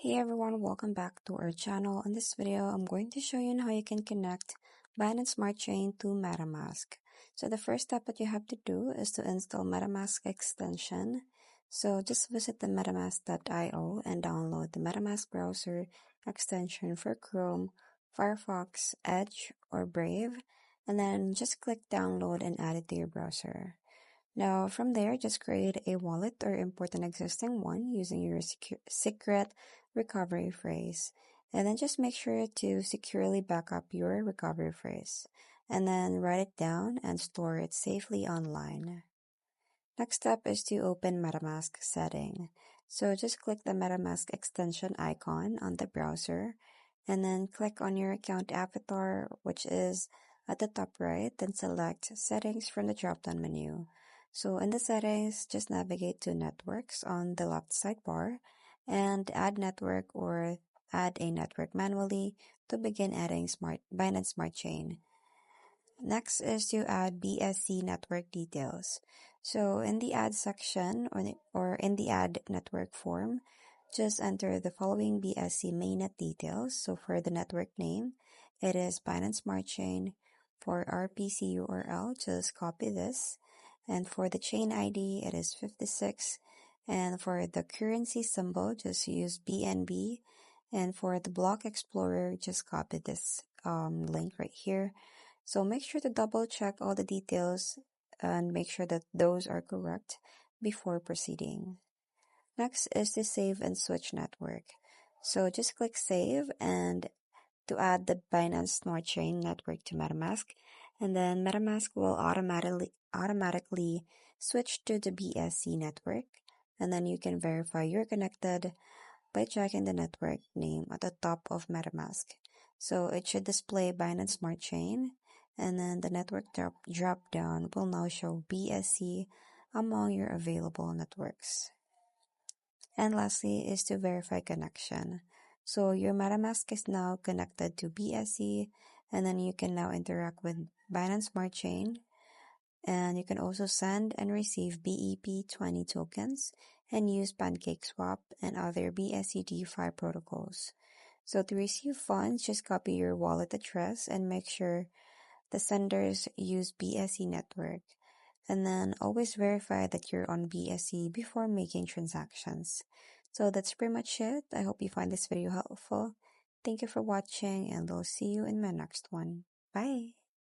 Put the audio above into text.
Hey everyone, welcome back to our channel. In this video, I'm going to show you how you can connect Binance Smart Chain to MetaMask. So the first step that you have to do is to install MetaMask extension. So just visit the metamask.io and download the MetaMask browser extension for Chrome, Firefox, Edge, or Brave. And then just click download and add it to your browser. Now, from there, just create a wallet or import an existing one using your secret recovery phrase. And then just make sure to securely back up your recovery phrase. And then write it down and store it safely online. Next step is to open MetaMask setting. So just click the MetaMask extension icon on the browser. And then click on your account avatar, which is at the top right. Then select settings from the drop-down menu. So in the settings, just navigate to networks on the left sidebar and add network or add a network manually to begin adding Binance Smart Chain. Next is to add BSC network details. So in the add section or in the add network form, just enter the following BSC Mainnet details. So for the network name, it is Binance Smart Chain. For RPC URL, just copy this. And for the chain ID, it is 56. And for the currency symbol, just use BNB. And for the block explorer, just copy this link right here. So make sure to double check all the details and make sure that those are correct before proceeding. Next is the save and switch network. So just click save and to add the Binance Smart Chain network to MetaMask, and then MetaMask will automatically switch to the BSC network, and then you can verify you're connected by checking the network name at the top of MetaMask. So it should display Binance Smart Chain, and then the network drop down will now show BSC among your available networks. And lastly is to verify connection. So your MetaMask is now connected to BSC, and then you can now interact with Binance Smart Chain. And you can also send and receive BEP20 tokens and use PancakeSwap and other BSC DeFi protocols. So to receive funds, just copy your wallet address and make sure the senders use BSC network. And then always verify that you're on BSC before making transactions. So that's pretty much it. I hope you find this video helpful. Thank you for watching, and I'll see you in my next one. Bye!